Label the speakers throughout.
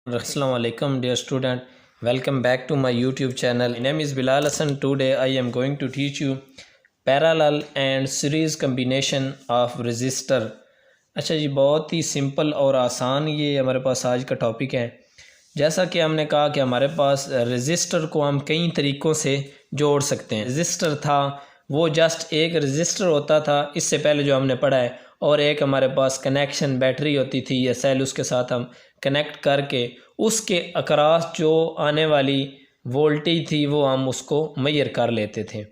Speaker 1: Assalamu alaikum dear student, welcome back to my YouTube channel. My name is Bilal Hassan. Today I am going to teach you parallel and series combination of resistor. अच्छा जी, बहुत ही simple और आसान ये हमारे पास आज का topic है। जैसा कि हमने कहा कि हमारे पास रजिस्टर को हम कई तरीक़ों से जोड़ सकते हैं। रजिस्टर था वो जस्ट एक रजिस्टर होता था, इससे पहले जो हमने पढ़ा है, और एक हमारे पास कनेक्शन बैटरी होती थी या सेल, उसके साथ हम कनेक्ट करके उसके अक्रॉस जो आने वाली वोल्टेज थी वो हम उसको मेजर कर लेते थे।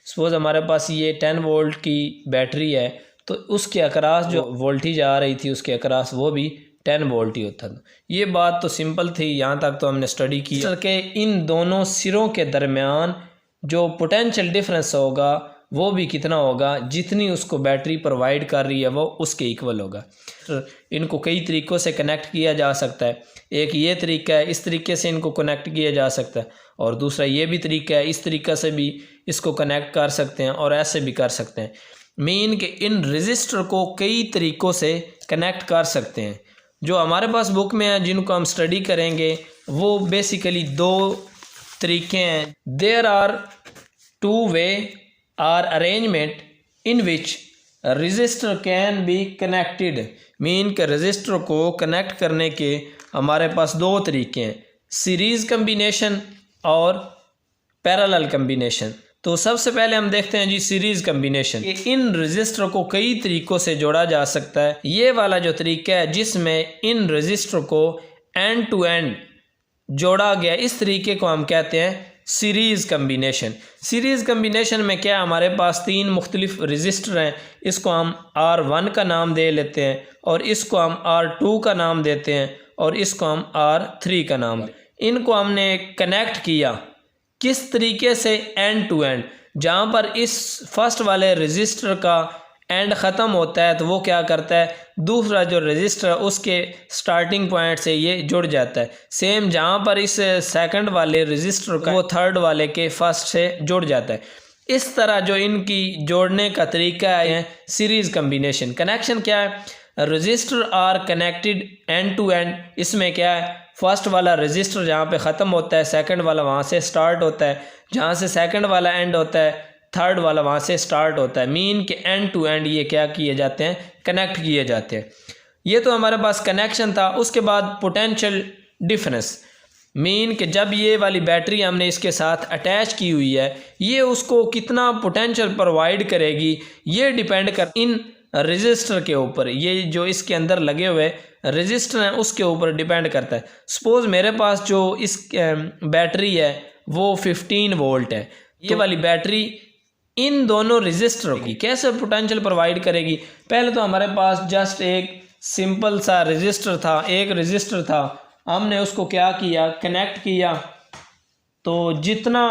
Speaker 1: सपोज़ हमारे पास ये 10 वोल्ट की बैटरी है, तो उसके अक्रॉस जो वोल्टेज आ रही थी उसके अक्रॉस वो भी 10 वोल्ट ही होता था। ये बात तो सिंपल थी, यहाँ तक तो हमने स्टडी की कि इन दोनों सिरों के दरमियान जो पोटेंशियल डिफरेंस होगा वो भी कितना होगा, जितनी उसको बैटरी प्रोवाइड कर रही है वो उसके इक्वल होगा। तो इनको कई तरीक़ों से कनेक्ट किया जा सकता है। एक ये तरीका है, इस तरीके से इनको कनेक्ट किया जा सकता है, और दूसरा ये भी तरीका है, इस तरीक़े से भी इसको कनेक्ट कर सकते हैं और ऐसे भी कर सकते हैं। मीन कि इन रजिस्टर को कई तरीक़ों से कनेक्ट कर सकते हैं। जो हमारे पास बुक में है, जिनको हम स्टडी करेंगे, वो बेसिकली दो तरीके हैं। There are two ways are arrangement in which resistor can be connected. Mean के रजिस्टर को कनेक्ट करने के हमारे पास दो तरीके हैं, सीरीज़ कम्बिनेशन और पैरेलल कम्बिनेशन। तो सबसे पहले हम देखते हैं जी सीरीज़ कम्बिनेशन। इन रजिस्टर को कई तरीक़ों से जोड़ा जा सकता है। ये वाला जो तरीका है जिसमें इन रजिस्टर को एंड टू एंड जोड़ा गया, इस तरीके को हम कहते हैं सीरीज़ कम्बिनेशन। सीरीज़ कम्बिनेशन में क्या, हमारे पास तीन मुख्तलिफ रजिस्टर हैं, इसको हम R1 का नाम दे लेते हैं, और इसको हम R2 का नाम देते हैं, और इसको हम R3 का नाम। इनको हमने कनेक्ट किया किस तरीके से, एंड टू एंड। जहाँ पर इस फर्स्ट वाले रजिस्टर का एंड ख़त्म होता है तो वो क्या करता है, दूसरा जो रजिस्टर है उसके स्टार्टिंग पॉइंट से ये जुड़ जाता है। सेम जहाँ पर इस सेकंड वाले रजिस्टर का वो थर्ड वाले के फर्स्ट से जुड़ जाता है। इस तरह जो इनकी जोड़ने का तरीका है सीरीज़ कम्बिनेशन। कनेक्शन क्या है, resistor are connected end to end. इसमें क्या है, फर्स्ट वाला रजिस्टर जहाँ पे ख़त्म होता है, सेकंड वाला वहाँ से स्टार्ट होता है, जहाँ से सेकंड वाला एंड होता है थर्ड वाला वहाँ से स्टार्ट होता है। मीन के एंड टू एंड ये क्या किए जाते हैं, कनेक्ट किए जाते हैं। ये तो हमारे पास कनेक्शन था। उसके बाद पोटेंशियल डिफरेंस, मीन कि जब ये वाली बैटरी हमने इसके साथ अटैच की हुई है, ये उसको कितना पोटेंशियल प्रोवाइड करेगी, ये डिपेंड कर इन रजिस्टर के ऊपर। ये जो इसके अंदर लगे हुए रजिस्टर हैं उसके ऊपर डिपेंड करता है। सपोज़ मेरे पास जो इस बैटरी है वो 15 वोल्ट है। ये वाली बैटरी इन दोनों रजिस्टर की कैसे पोटेंशियल प्रोवाइड करेगी। पहले तो हमारे पास जस्ट एक सिंपल सा रजिस्टर था, एक रजिस्टर था, हमने उसको क्या किया, कनेक्ट किया, तो जितना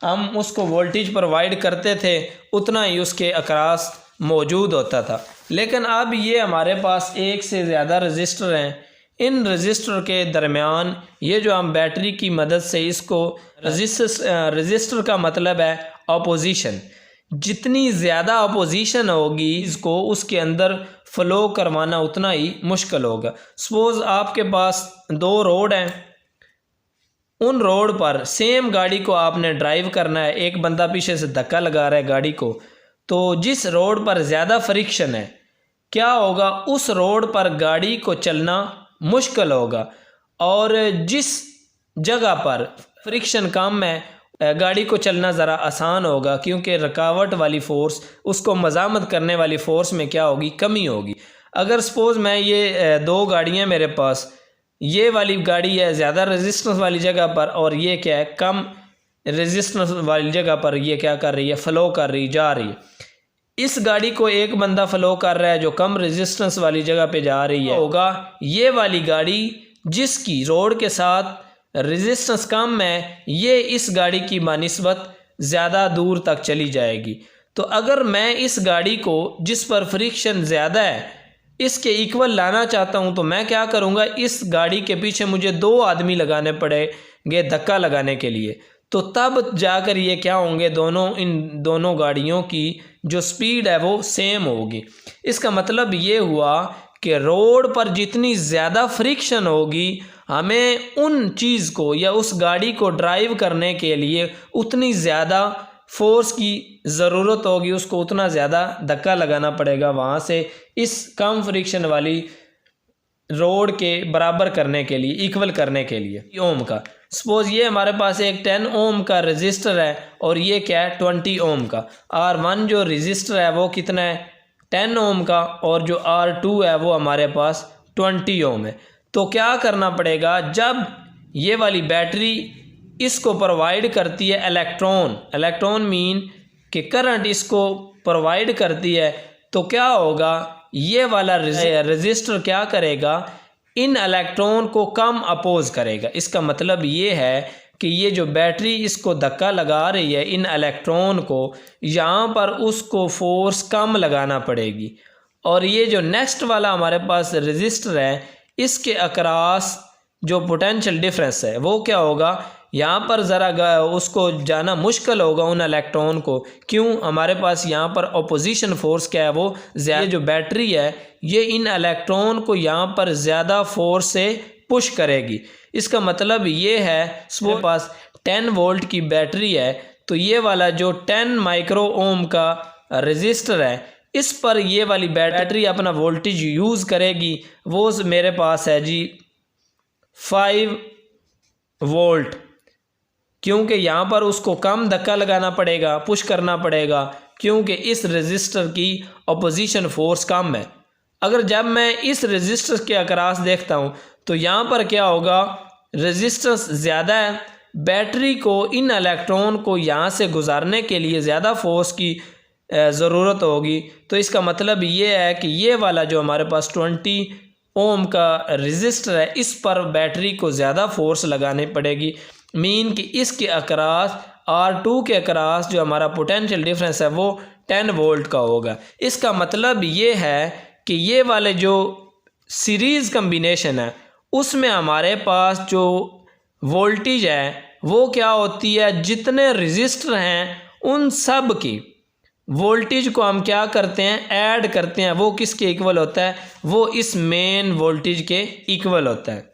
Speaker 1: हम उसको वोल्टेज प्रोवाइड करते थे उतना ही उसके अक्रॉस मौजूद होता था। लेकिन अब ये हमारे पास एक से ज़्यादा रजिस्टर हैं। इन रजिस्टर के दरमियान ये जो हम बैटरी की मदद से इसको रजिस्टर का मतलब है अपोजिशन, जितनी ज़्यादा अपोजिशन होगी इसको उसके अंदर फ़्लो करवाना उतना ही मुश्किल होगा। सपोज़ आपके पास दो रोड हैं, उन रोड पर सेम गाड़ी को आपने ड्राइव करना है, एक बंदा पीछे से धक्का लगा रहा है गाड़ी को, तो जिस रोड पर ज़्यादा फ्रिक्शन है क्या होगा, उस रोड पर गाड़ी को चलना मुश्किल होगा, और जिस जगह पर फ्रिक्शन कम है गाड़ी को चलना ज़रा आसान होगा, क्योंकि रुकावट वाली फ़ोर्स, उसको मज़ामत करने वाली फ़ोर्स में क्या होगी, कमी होगी। अगर सपोज़ मैं ये दो गाड़ियाँ मेरे पास, ये वाली गाड़ी है ज़्यादा रेजिस्टेंस वाली जगह पर, और ये क्या है, कम रेजिस्टेंस वाली जगह पर ये क्या कर रही है, फ़्लो कर रही, जा रही है। इस गाड़ी को एक बंदा फ़्लो कर रहा है जो कम रेजिस्टेंस वाली जगह पे जा रही है, होगा ये वाली गाड़ी जिसकी रोड के साथ रेजिस्टेंस कम है, ये इस गाड़ी की बानिस्बत ज़्यादा दूर तक चली जाएगी। तो अगर मैं इस गाड़ी को जिस पर फ्रिक्शन ज़्यादा है इसके इक्वल लाना चाहता हूँ, तो मैं क्या करूँगा, इस गाड़ी के पीछे मुझे दो आदमी लगाने पड़ेंगे धक्का लगाने के लिए, तो तब जाकर ये क्या होंगे, इन दोनों गाड़ियों की जो स्पीड है वो सेम होगी। इसका मतलब ये हुआ कि रोड पर जितनी ज़्यादा फ्रिक्शन होगी हमें उन चीज़ को या उस गाड़ी को ड्राइव करने के लिए उतनी ज़्यादा फोर्स की ज़रूरत होगी, उसको उतना ज़्यादा धक्का लगाना पड़ेगा वहाँ से इस कम फ्रिक्शन वाली रोड के बराबर करने के लिए, इक्वल करने के लिए। ओम का सपोज ये हमारे पास एक 10 ओम का रजिस्टर है और ये क्या है 20 ओम का। R1 जो रजिस्टर है वो कितना है 10 ओम का और जो R2 है वो हमारे पास 20 ओम है। तो क्या करना पड़ेगा, जब ये वाली बैटरी इसको प्रोवाइड करती है इलेक्ट्रॉन मीन कि करंट इसको प्रोवाइड करती है, तो क्या होगा ये वाला रजिस्टर क्या करेगा, इन इलेक्ट्रॉन को कम अपोज करेगा। इसका मतलब ये है कि ये जो बैटरी इसको धक्का लगा रही है इन इलेक्ट्रॉन को, यहाँ पर उसको फोर्स कम लगाना पड़ेगी। और ये जो नेक्स्ट वाला हमारे पास रजिस्टर है इसके अक्रॉस जो पोटेंशियल डिफरेंस है वो क्या होगा, यहाँ पर ज़रा उसको जाना मुश्किल होगा उन इलेक्ट्रॉन को। क्यों, हमारे पास यहाँ पर अपोजिशन फोर्स क्या है वो ज़्यादा, जो बैटरी है ये इन इलेक्ट्रॉन को यहाँ पर ज़्यादा फोर्स से पुश करेगी। इसका मतलब ये है मेरे पास 10 वोल्ट की बैटरी है तो ये वाला जो 10 माइक्रो ओम का रजिस्टर है इस पर ये वाली बैटरी अपना वोल्टेज यूज़ करेगी। वो मेरे पास है जी 5 वोल्ट, क्योंकि यहाँ पर उसको कम धक्का लगाना पड़ेगा, पुश करना पड़ेगा, क्योंकि इस रजिस्टर की अपोजिशन फोर्स कम है। अगर जब मैं इस रजिस्टर के अक्रॉस देखता हूँ तो यहाँ पर क्या होगा, रजिस्टेंस ज़्यादा है, बैटरी को इन इलेक्ट्रॉन को यहाँ से गुजारने के लिए ज़्यादा फोर्स की ज़रूरत होगी। तो इसका मतलब ये है कि ये वाला जो हमारे पास 20 ओम का रजिस्टर है इस पर बैटरी को ज़्यादा फोर्स लगानी पड़ेगी। मीन कि इसके अक्रॉस R2 के अक्रॉस जो हमारा पोटेंशियल डिफरेंस है वो 10 वोल्ट का होगा। इसका मतलब ये है कि ये वाले जो सीरीज़ कम्बिनेशन है उसमें हमारे पास जो वोल्टेज है वो क्या होती है, जितने रजिस्टर हैं उन सब की वोल्टेज को हम क्या करते हैं, ऐड करते हैं। वो किसके इक्वल होता है, वो इस मेन वोल्टेज के इक्वल होता है।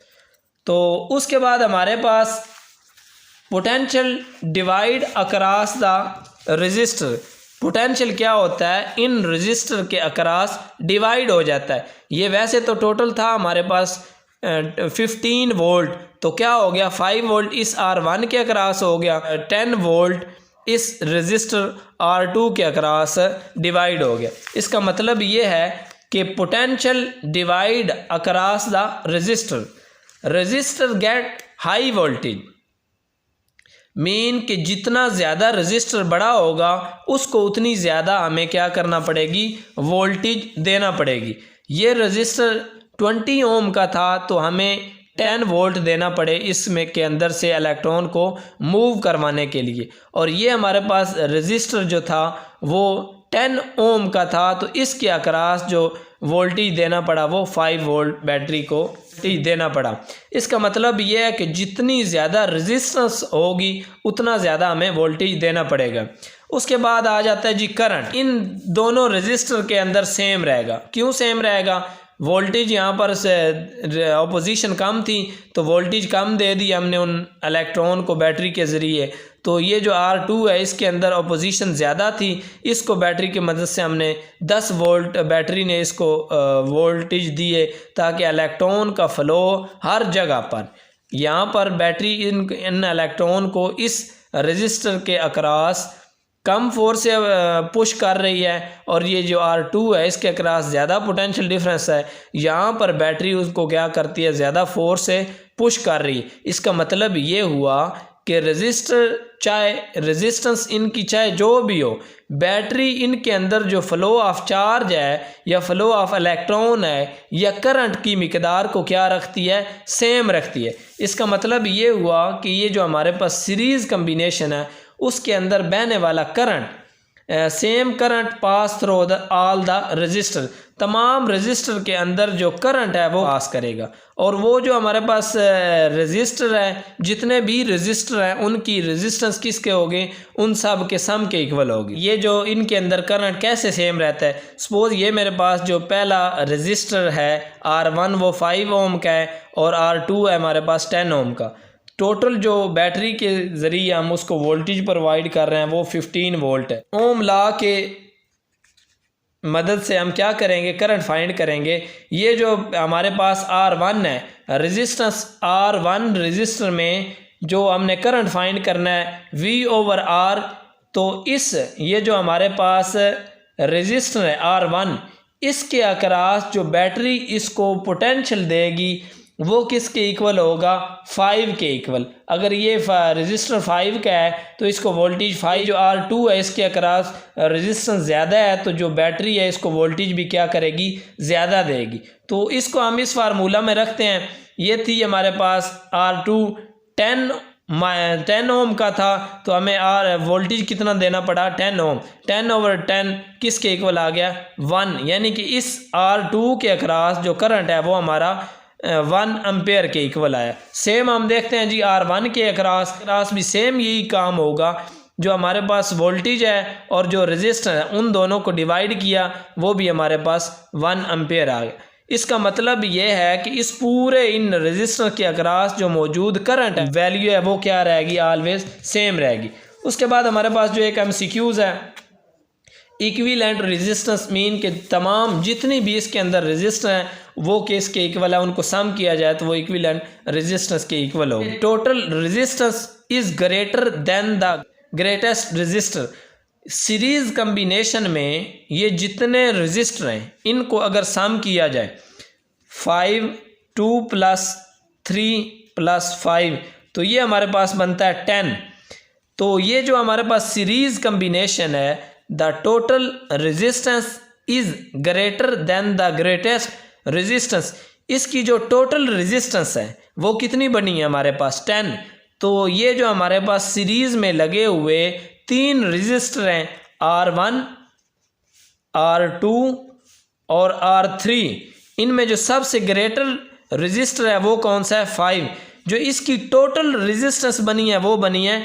Speaker 1: तो उसके बाद हमारे पास potential divide across the register, potential क्या होता है इन रजिस्टर के अक्रॉस डिवाइड हो जाता है। ये वैसे तो टोटल था हमारे पास 15 वोल्ट, तो क्या हो गया 5 वोल्ट इस R1 के अक्रॉस हो गया, 10 वोल्ट इस रजिस्टर R2 के अक्रॉस डिवाइड हो गया। इसका मतलब ये है कि potential divide across the register get high voltage, mean कि जितना ज़्यादा रजिस्टर बड़ा होगा उसको उतनी ज़्यादा हमें क्या करना पड़ेगी, वोल्टेज देना पड़ेगी। ये रजिस्टर 20 ओम का था तो हमें 10 वोल्ट देना पड़े इसमें के अंदर से इलेक्ट्रॉन को मूव करवाने के लिए। और ये हमारे पास रजिस्टर जो था वो 10 ओम का था तो इसके अक्रॉस जो वोल्टेज देना पड़ा वो 5 वोल्ट बैटरी को देना पड़ा। इसका मतलब ये है कि जितनी ज़्यादा रेजिस्टेंस होगी उतना ज़्यादा हमें वोल्टेज देना पड़ेगा। उसके बाद आ जाता है जी करंट। इन दोनों रजिस्टर के अंदर सेम रहेगा। क्यों सेम रहेगा? वोल्टेज यहाँ पर से अपोजिशन कम थी तो वोल्टेज कम दे दी हमने उन इलेक्ट्रॉन को बैटरी के ज़रिए। तो ये जो R2 है इसके अंदर अपोजिशन ज़्यादा थी, इसको बैटरी की मदद से हमने 10 वोल्ट बैटरी ने इसको वोल्टेज दिए ताकि इलेक्ट्रॉन का फ़्लो हर जगह पर, यहाँ पर बैटरी इन इलेक्ट्रॉन को इस रजिस्टर के अक्रॉस कम फोर्स से पुश कर रही है और ये जो R2 है इसके अक्रॉस ज़्यादा पोटेंशियल डिफरेंस है, यहाँ पर बैटरी उसको क्या करती है, ज़्यादा फोर्स से पुश कर रही है। इसका मतलब ये हुआ कि रजिस्टर चाहे रेजिस्टेंस इनकी चाहे जो भी हो, बैटरी इनके अंदर जो फ़्लो ऑफ चार्ज है या फ़्लो ऑफ इलेक्ट्रॉन है या करंट की मिकदार को क्या रखती है, सेम रखती है। इसका मतलब ये हुआ कि ये जो हमारे पास सीरीज़ कम्बिनेशन है उसके अंदर बहने वाला current same current pass through the all the register, तमाम रजिस्टर के अंदर जो करंट है वो पास करेगा। और वो जो हमारे पास रजिस्टर है, जितने भी रजिस्टर हैं उनकी रेजिस्टेंस किसके होगी, उन सब के सम के इक्वल होगी। ये जो इनके अंदर करंट कैसे सेम रहता है, सपोज ये मेरे पास जो पहला रजिस्टर है R1 वो 5 ओम का है और R2 है हमारे पास 10 ओम का। टोटल जो बैटरी के ज़रिए हम उसको वोल्टेज प्रोवाइड कर रहे हैं वो 15 वोल्ट है। ओम लॉ के मदद से हम क्या करेंगे, करंट फाइंड करेंगे। ये जो हमारे पास R1 है, रेजिस्टेंस R1 रजिस्टर में जो हमने करंट फाइंड करना है V/R, तो ये जो हमारे पास रेजिस्टर है R1, इसके अक्रॉस जो बैटरी इसको पोटेंशियल देगी वो किसके इक्वल होगा, 5 के इक्वल। अगर ये रजिस्टर 5 का है तो इसको वोल्टेज 5, जो R2 है इसके अक्रॉस रेजिस्टेंस ज़्यादा है तो जो बैटरी है इसको वोल्टेज भी क्या करेगी, ज़्यादा देगी। तो इसको हम इस फार्मूला में रखते हैं। ये थी हमारे पास R2 10 ओम का था, तो हमें वोल्टेज कितना देना पड़ा, 10 ओम। 10/10 किसके इक्वल आ गया, 1, यानी कि इस R2 के अक्रॉस जो करंट है वो हमारा 1 एम्पेयर के इक्वल आया। सेम हम देखते हैं जी R1 के अक्रॉस भी सेम यही काम होगा। जो हमारे पास वोल्टेज है और जो रेजिस्टर है उन दोनों को डिवाइड किया, वो भी हमारे पास 1 एम्पेयर आ गया। इसका मतलब ये है कि इस पूरे इन रेजिस्टर के अक्रॉस जो मौजूद करंट है वैल्यू है वो क्या रहेगी, ऑलवेज सेम रहेगी। उसके बाद हमारे पास जो एक MCQs है, इक्विवेलेंट रेजिस्टेंस मीन के तमाम जितनी भी इसके अंदर रेजिस्टर हैं वो किसके इक्वल है, उनको सम किया जाए तो वो इक्विवेलेंट रेजिस्टेंस के इक्वल होगी। Total resistance is greater than the greatest resistor. Series combination में ये जितने रेजिस्टर हैं इनको अगर सम किया जाए, 5 2 + 3 + 5, तो ये हमारे पास बनता है 10। तो ये जो हमारे पास सीरीज कम्बिनेशन है, the total resistance is greater than the greatest resistance. इसकी जो टोटल रेजिस्टेंस है वो कितनी बनी है हमारे पास, 10। तो ये जो हमारे पास सीरीज में लगे हुए 3 रेजिस्टर हैं, R1 R2 और R3, इनमें जो सबसे ग्रेटर रेजिस्टर है वो कौन सा है, 5। जो इसकी टोटल रेजिस्टेंस बनी है वो बनी है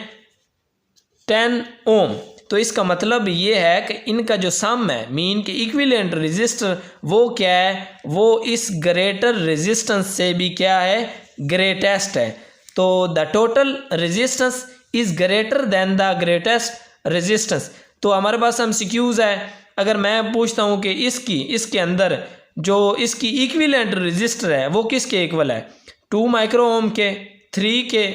Speaker 1: 10 ओम। तो इसका मतलब ये है कि इनका जो सम है मीन के इक्विवेलेंट रेजिस्टर वो क्या है, वो इस ग्रेटर रेजिस्टेंस से भी क्या है, ग्रेटेस्ट है। तो the total resistance is greater than the greatest resistance. तो हमारे पास MCQs है। अगर मैं पूछता हूँ कि इसके अंदर जो इसकी इक्विवेलेंट रेजिस्टर है वो किसके इक्वल है, 2 माइक्रो ओम के, 3 के,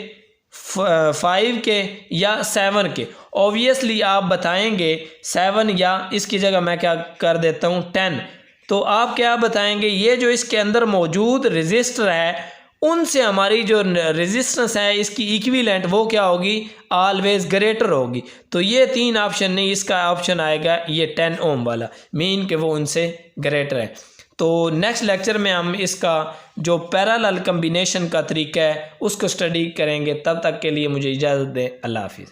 Speaker 1: 5 के या 7 के। ऑब्वियसली आप बताएंगे 7, या इसकी जगह मैं क्या कर देता हूँ 10। तो आप क्या बताएंगे, ये जो इसके अंदर मौजूद रेजिस्टर है उनसे हमारी जो रेजिस्टेंस है इसकी इक्विवेलेंट वो क्या होगी, ऑलवेज ग्रेटर होगी। तो ये 3 ऑप्शन नहीं, इसका ऑप्शन आएगा ये 10 ओम वाला, मीन के वो उनसे ग्रेटर है। तो नेक्स्ट लेक्चर में हम इसका जो पैरेलल कम्बिनेशन का तरीका है उसको स्टडी करेंगे। तब तक के लिए मुझे इजाज़त दें। अल्लाह हाफिज़।